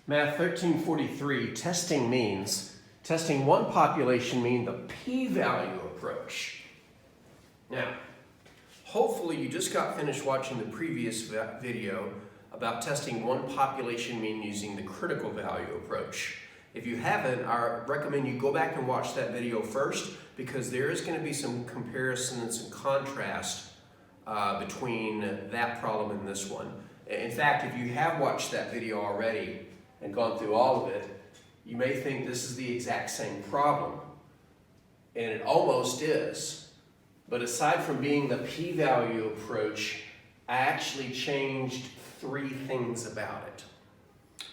Math 1343, testing means, testing one population mean the p-value approach. Now, hopefully you just got finished watching the previous video about testing one population mean using the critical value approach. If you haven't, I recommend you go back and watch that video first because there is going to be some comparisons and contrast between that problem and this one. In fact, if you have watched that video already and gone through all of it, you may think this is the exact same problem. And it almost is. But aside from being the p-value approach, I actually changed 3 things about it.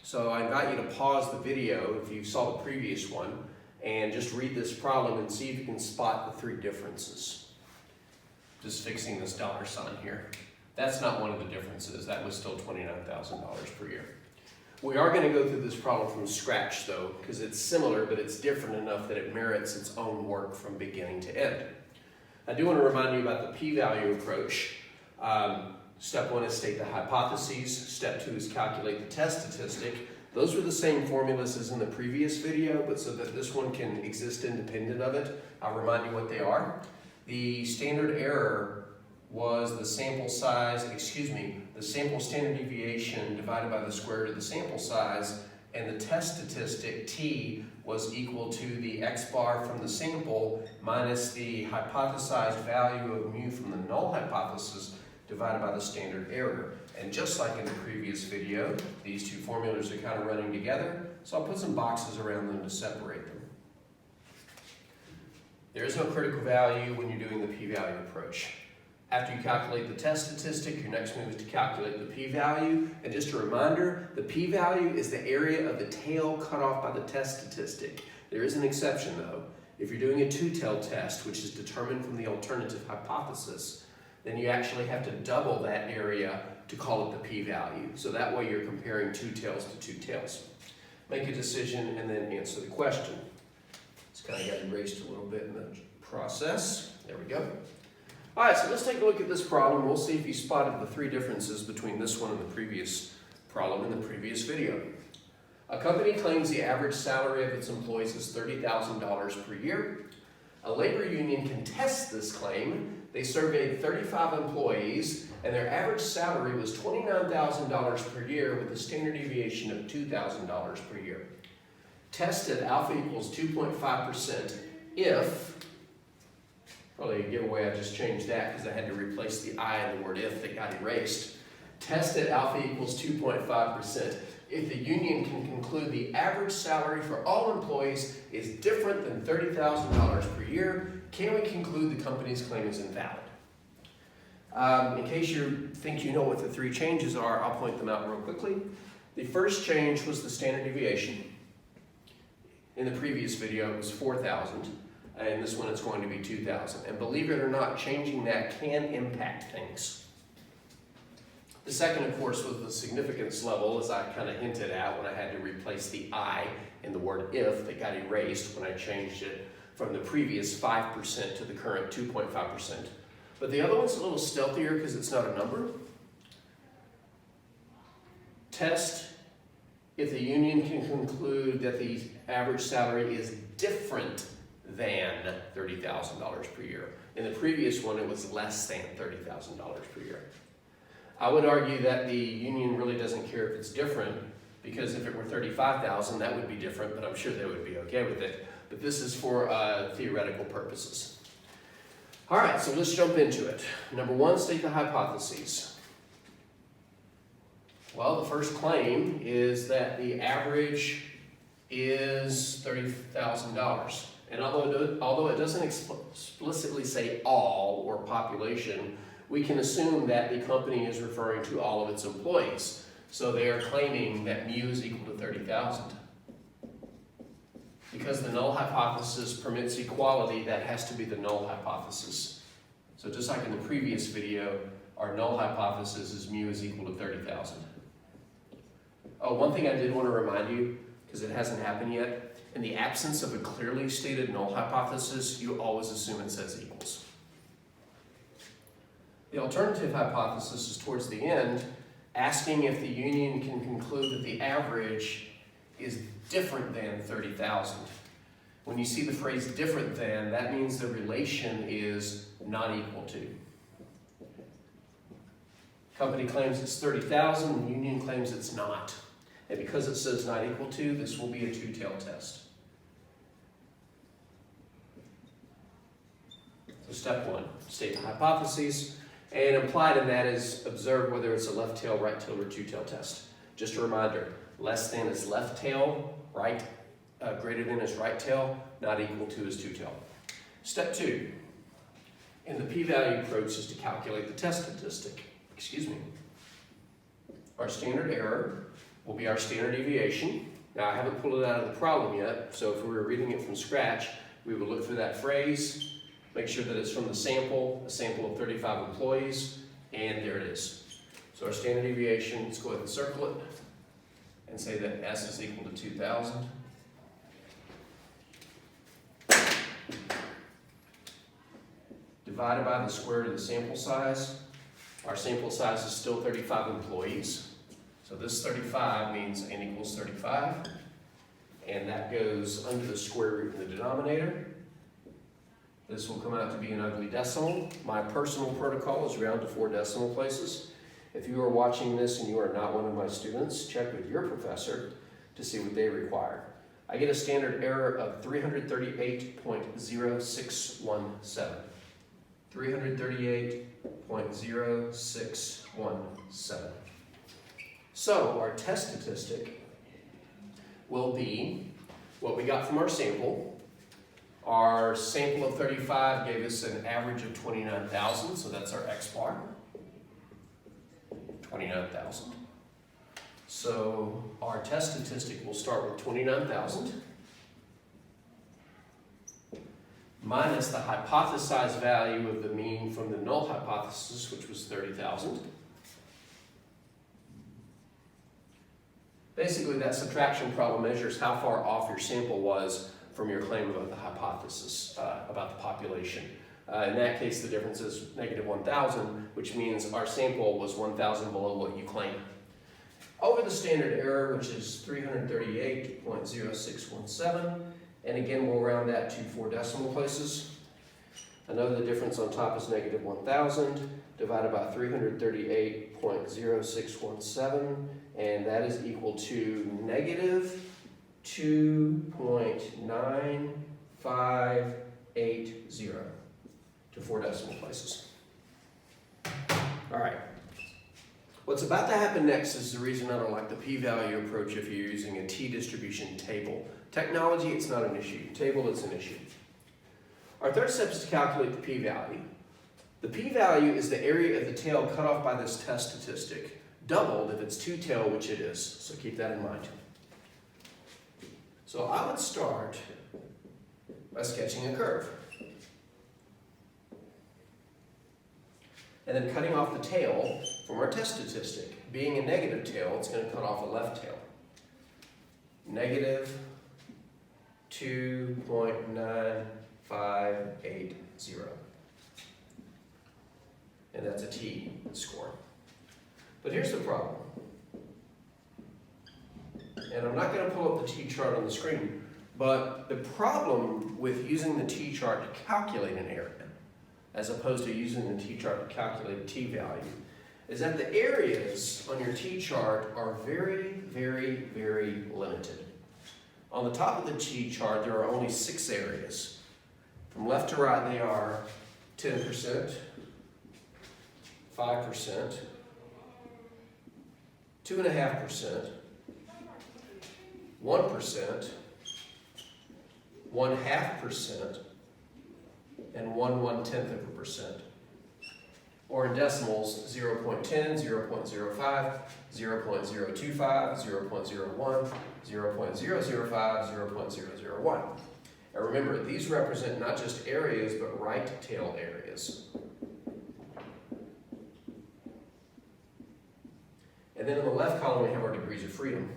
So I invite you to pause the video if you saw the previous one and just read this problem and see if you can spot the 3 differences. Just fixing this dollar sign here. That's not one of the differences. That was still $29,000 per year. We are going to go through this problem from scratch though, because it's similar, but it's different enough that it merits its own work from beginning to end. I do want to remind you about the p-value approach. Step 1 is state the hypotheses. Step 2 is calculate the test statistic. Those were the same formulas as in the previous video, but so that this one can exist independent of it, I'll remind you what they are. The standard error was the sample size, the sample standard deviation divided by the square root of the sample size, and the test statistic, t, was equal to the x bar from the sample minus the hypothesized value of mu from the null hypothesis divided by the standard error. And just like in the previous video, these 2 formulas are kind of running together, so I'll put some boxes around them to separate them. There is no critical value when you're doing the p-value approach. After you calculate the test statistic, your next move is to calculate the p-value. And just a reminder, the p-value is the area of the tail cut off by the test statistic. There is an exception though. If you're doing a 2-tailed test, which is determined from the alternative hypothesis, then you actually have to double that area to call it the p-value. So that way you're comparing 2 tails to 2 tails. Make a decision and then answer the question. It's kind of got erased a little bit in the process. There we go. All right, so let's take a look at this problem. We'll see if you spotted the 3 differences between this one and the previous problem in the previous video. A company claims the average salary of its employees is $30,000 per year. A labor union contests this claim. They surveyed 35 employees, and their average salary was $29,000 per year with a standard deviation of $2,000 per year. Tested alpha equals 2.5% if, probably a giveaway, I just changed that because I had to replace the I in the word if that got erased. Tested alpha equals 2.5% if the union can conclude the average salary for all employees is different than $30,000 per year, can we conclude the company's claim is invalid? In case you think you know what the 3 changes are, I'll point them out real quickly. The first change was the standard deviation. In the previous video, it was 4,000. And this one it's going to be 2,000. And believe it or not, changing that can impact things. The second, of course, was the significance level, as I kind of hinted at when I had to replace the I in the word if that got erased when I changed it from the previous 5% to the current 2.5%. But the other one's a little stealthier because it's not a number. Test if the union can conclude that the average salary is different than $30,000 per year. In the previous one, it was less than $30,000 per year. I would argue that the union really doesn't care if it's different, because if it were $35,000, that would be different, but I'm sure they would be okay with it. But this is for theoretical purposes. All right, so let's jump into it. Number 1, state the hypotheses. Well, the first claim is that the average is $30,000. And although it doesn't explicitly say all or population, we can assume that the company is referring to all of its employees. So they are claiming that mu is equal to 30,000. Because the null hypothesis permits equality, that has to be the null hypothesis. So just like in the previous video, our null hypothesis is mu is equal to 30,000. Oh, one thing I did want to remind you, because it hasn't happened yet, in the absence of a clearly stated null hypothesis, you always assume it says equals. The alternative hypothesis is towards the end, asking if the union can conclude that the average is different than 30,000. When you see the phrase different than, that means the relation is not equal to. Company claims it's 30,000, and union claims it's not. And because it says not equal to, this will be a two-tailed test. So step one, state the hypotheses, and implied in that is observe whether it's a left tail, right tail, or two-tail test. Just a reminder, less than is left tail, right, greater than is right tail, not equal to is two-tail. Step two, in the p-value approach is to calculate the test statistic. Our standard error will be our standard deviation. Now I haven't pulled it out of the problem yet, so if we were reading it from scratch, we would look through that phrase, make sure that it's from the sample, a sample of 35 employees, and there it is. So our standard deviation, let's go ahead and circle it, and say that S is equal to 2,000. Divided by the square root of the sample size. Our sample size is still 35 employees. So this 35 means n equals 35. And that goes under the square root in the denominator. This will come out to be an ugly decimal. My personal protocol is round to 4 decimal places. If you are watching this and you are not one of my students, check with your professor to see what they require. I get a standard error of 338.0617. 338.0617. So our test statistic will be what we got from our sample. Our sample of 35 gave us an average of 29,000, so that's our X bar. 29,000. So our test statistic will start with 29,000 minus the hypothesized value of the mean from the null hypothesis, which was 30,000. Basically, that subtraction problem measures how far off your sample was from your claim about the hypothesis, about the population. In that case, the difference is negative 1,000, which means our sample was 1,000 below what you claim. Over the standard error, which is 338.0617, and again, we'll round that to 4 decimal places. I know the difference on top is negative 1,000 divided by 338.0617, and that is equal to negative 2.9580 to 4 decimal places. All right. What's about to happen next is the reason I don't like the p-value approach if you're using a t-distribution table. Technology, it's not an issue. Table, it's an issue. Our third step is to calculate the p-value. The p-value is the area of the tail cut off by this test statistic, doubled if it's two-tail, which it is. So keep that in mind. So I would start by sketching a curve. And then cutting off the tail from our test statistic. Being a negative tail, it's going to cut off a left tail. Negative 2.9580. And that's a T score. But here's the problem. And I'm not going to pull up the T-chart on the screen, but the problem with using the T-chart to calculate an area, as opposed to using the T-chart to calculate a T-value, is that the areas on your T-chart are very, very, very limited. On the top of the T-chart, there are only 6 areas. From left to right, they are 10%, 5%, 2.5%, 1%, 0.5%, and 1/110%. Or in decimals, 0.10, 0.05, 0.025, 0.01, 0.005, 0.001. And remember, these represent not just areas, but right tail areas. And then in the left column, we have our degrees of freedom.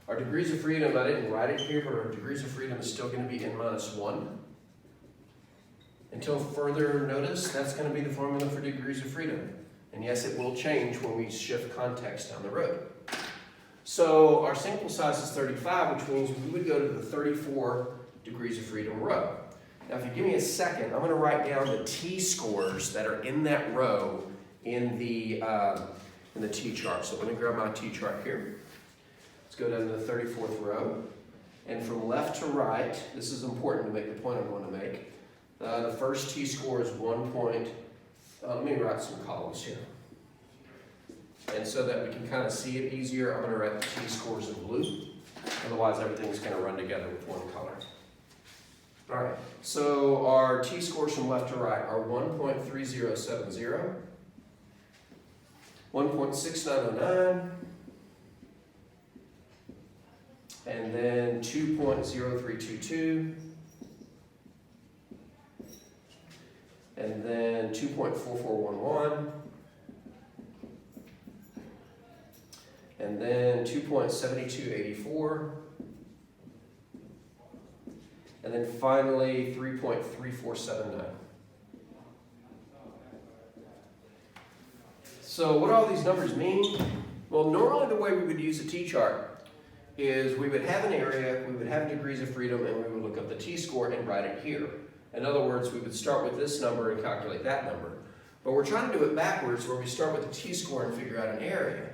Our degrees of freedom, I didn't write it here, but our degrees of freedom is still going to be n-1. Until further notice, that's going to be the formula for degrees of freedom. And yes, it will change when we shift context down the road. So our sample size is 35, which means we would go to the 34 degrees of freedom row. Now if you give me a second, I'm going to write down the t-scores that are in that row in the t-chart. So let me grab my t-chart here. Let's go down to the 34th row. And from left to right, this is important to make the point I'm going to make. The first t-score is 1 point. Let me write some columns here. And so that we can kind of see it easier, I'm going to write the t-scores in blue. Otherwise, everything's going to run together with one color. All right, so our t-scores from left to right are 1.3070, 1.6909, and then 2.0322, and then 2.4411, and then 2.7284, and then finally 3.3479. So what do all these numbers mean? Well, normally the way we would use a t-chart is we would have an area, we would have degrees of freedom, and we would look up the t-score and write it here. In other words, we would start with this number and calculate that number. But we're trying to do it backwards, where we start with the t-score and figure out an area.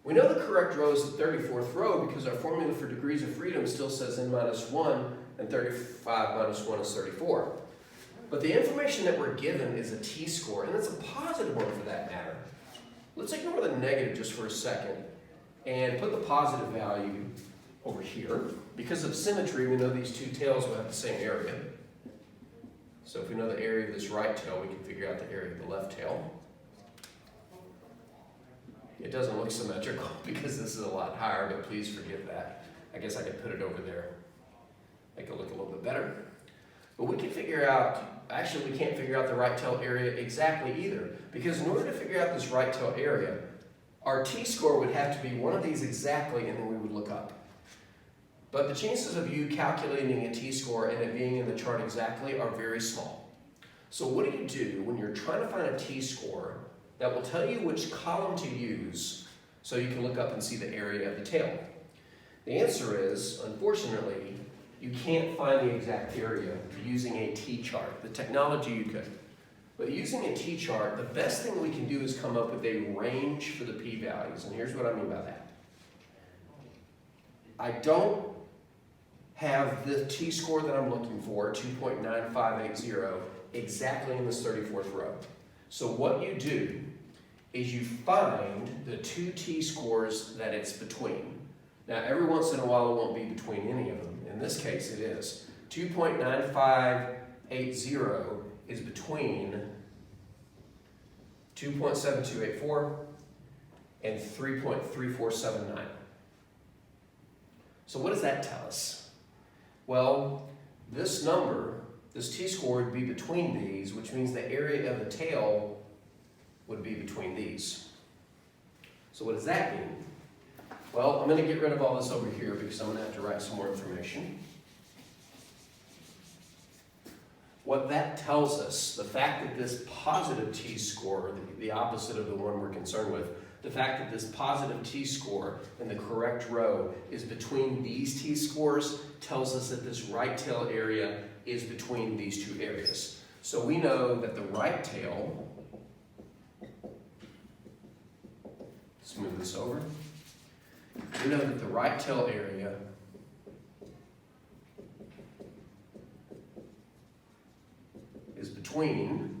We know the correct row is the 34th row because our formula for degrees of freedom still says n minus 1, and 35 minus 1 is 34. But the information that we're given is a t-score, and it's a positive one for that matter. Let's ignore the negative just for a second and put the positive value over here. Because of symmetry, we know these two tails will have the same area. So if we know the area of this right tail, we can figure out the area of the left tail. It doesn't look symmetrical because this is a lot higher, but please forgive that. I guess I could put it over there, make it look a little bit better. But we can figure out, actually we can't figure out the right tail area exactly either, because in order to figure out this right tail area, our t-score would have to be one of these exactly, and then we would look up. But the chances of you calculating a t-score and it being in the chart exactly are very small. So what do you do when you're trying to find a t-score that will tell you which column to use so you can look up and see the area of the tail? The answer is, unfortunately, you can't find the exact area using a t-chart. The technology you could. But using a t-chart, the best thing we can do is come up with a range for the p-values. And here's what I mean by that. I don't have the t-score that I'm looking for, 2.9580, exactly in this 34th row. So what you do is you find the two t-scores that it's between. Now every once in a while it won't be between any of them. In this case it is. 2.9580 is between 2.7284 and 3.3479. So what does that tell us? Well, this number, this t-score would be between these, which means the area of the tail would be between these. So what does that mean? Well, I'm going to get rid of all this over here because I'm going to have to write some more information. What that tells us, the fact that this positive t-score, the opposite of the one we're concerned with, the fact that this positive t-score in the correct row is between these t-scores tells us that this right tail area is between these two areas. So we know that the right tail, let's move this over. We know that the right tail area is between,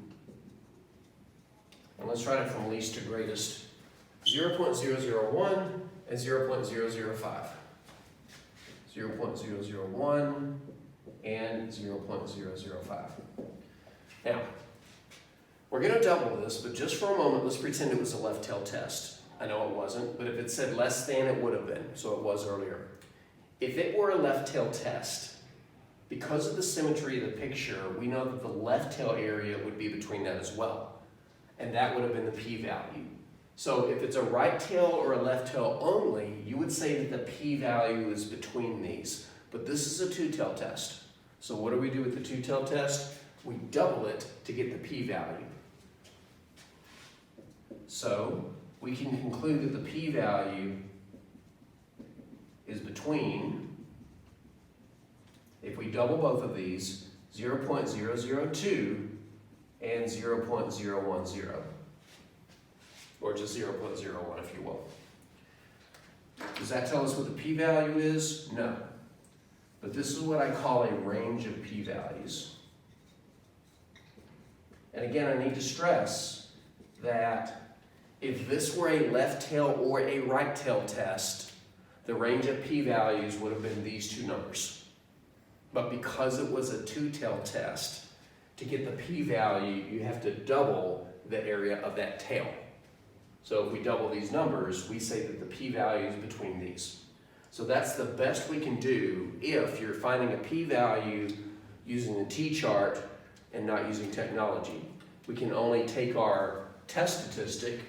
and let's write it from least to greatest, 0.001 and 0.005. 0.001 and 0.005. Now, we're going to double this, but just for a moment, let's pretend it was a left tail test. I know it wasn't, but if it said less than, it would have been, so it was earlier. If it were a left tail test, because of the symmetry of the picture, we know that the left tail area would be between that as well, and that would have been the p-value. So if it's a right tail or a left tail only, you would say that the p-value is between these. But this is a two-tail test. So what do we do with the two-tail test? We double it to get the p-value. So we can conclude that the p-value is between, if we double both of these, 0.002 and 0.010, or just 0.01 if you will. Does that tell us what the p-value is? No. But this is what I call a range of p-values. And again, I need to stress that if this were a left tail or a right tail test, the range of p-values would have been these two numbers. But because it was a two-tail test, to get the p-value, you have to double the area of that tail. So if we double these numbers, we say that the p-value is between these. So that's the best we can do if you're finding a p-value using the t-chart and not using technology. We can only take our test statistic,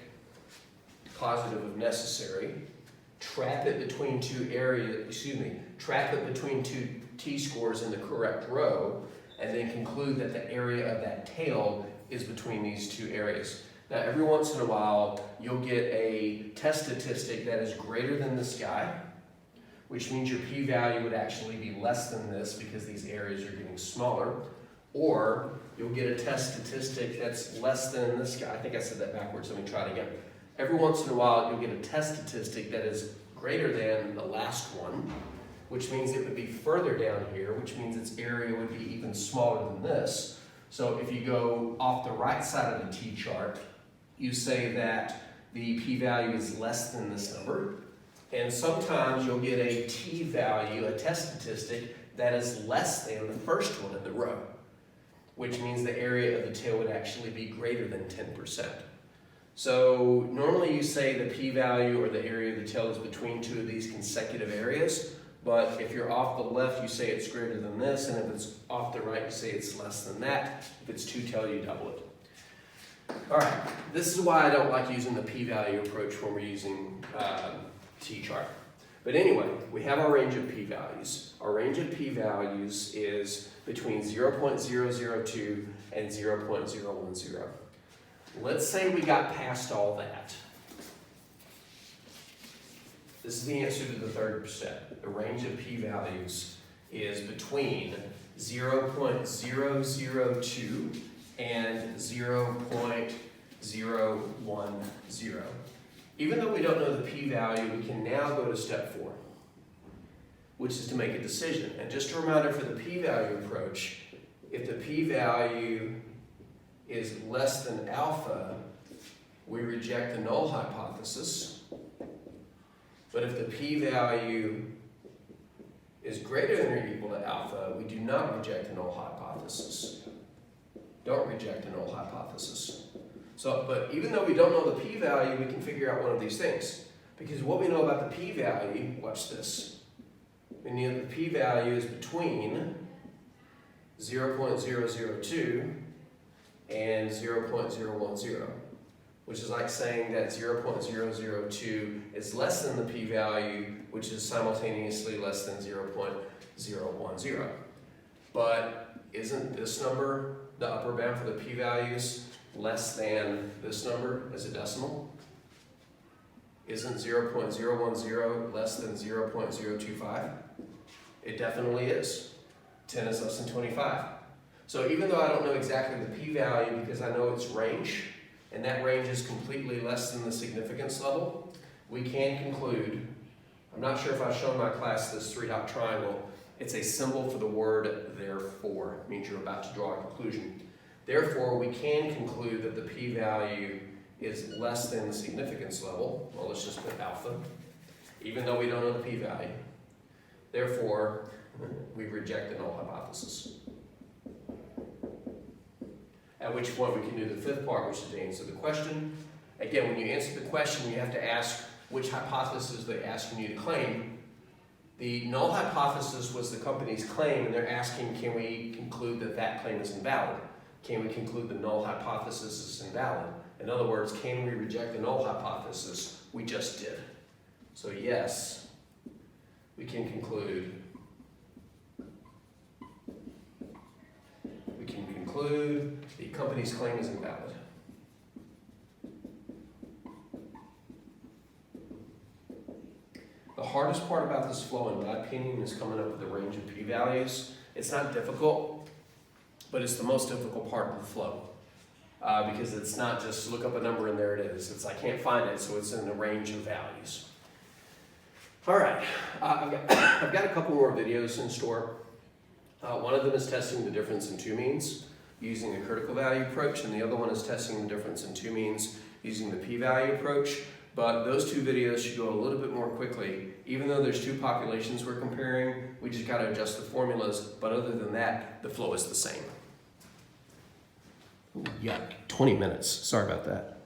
positive if necessary, trap it between two t-scores in the correct row, and then conclude that the area of that tail is between these two areas. Now, every once in a while, you'll get a test statistic that is greater than this guy, which means your p-value would actually be less than this because these areas are getting smaller. Or you'll get a test statistic that's less than this guy. I think I said that backwards, let me try it again. Every once in a while, you'll get a test statistic that is greater than the last one, which means it would be further down here, which means its area would be even smaller than this. So if you go off the right side of the t-chart, you say that the p-value is less than this number. And sometimes you'll get a t-value, a test statistic, that is less than the first one in the row, which means the area of the tail would actually be greater than 10%. So normally you say the p-value or the area of the tail is between two of these consecutive areas, but if you're off the left, you say it's greater than this, and if it's off the right, you say it's less than that. If it's two-tailed, you double it. All right, this is why I don't like using the p-value approach when we're using t-chart. But anyway, we have our range of p-values. Our range of p-values is between 0.002 and 0.010. Let's say we got past all that. This is the answer to the third step. The range of p-values is between 0.002 and 0.010. Even though we don't know the p-value, we can now go to step 4, which is to make a decision. And just a reminder for the p-value approach, if the p-value is less than alpha, we reject the null hypothesis. But if the p-value is greater than or equal to alpha, we do not reject the null hypothesis. Don't reject the null hypothesis. So, but even though we don't know the p-value, we can figure out one of these things. Because what we know about the p-value, watch this. We know the p-value is between 0.002 and 0.010, which is like saying that 0.002 is less than the p-value, which is simultaneously less than 0.010. But isn't this number, the upper bound for the p-values, less than this number as a decimal? Isn't 0.010 less than 0.025? It definitely is. 10 is less than 25. So even though I don't know exactly the p-value because I know its range, and that range is completely less than the significance level, we can conclude, I'm not sure if I've shown my class this 3-dot triangle, it's a symbol for the word therefore. It means you're about to draw a conclusion. Therefore, we can conclude that the p-value is less than the significance level. Well, let's just put alpha, even though we don't know the p-value. Therefore, we reject the null hypothesis. At which point we can do the fifth part, which is to answer the question. Again, when you answer the question, you have to ask which hypothesis they're asking you to claim. The null hypothesis was the company's claim, and they're asking, can we conclude that that claim is invalid? Can we conclude the null hypothesis is invalid? In other words, can we reject the null hypothesis? We just did. So yes, we can conclude. We can conclude the company's claim is invalid. The hardest hardest part about this flow, in my opinion, is coming up with a range of p-values. It's not difficult, but it's the most difficult part of the flow. Because it's not just look up a number and there it is. It's I can't find it, so it's in a range of values. All right, I've got a couple more videos in store. One of them is testing the difference in two means using a critical value approach, and the other one is testing the difference in two means using the p-value approach. But those two videos should go a little bit more quickly. Even though there's two populations we're comparing, we just got to adjust the formulas. But other than that, the flow is the same. Ooh, yeah, 20 minutes. Sorry about that.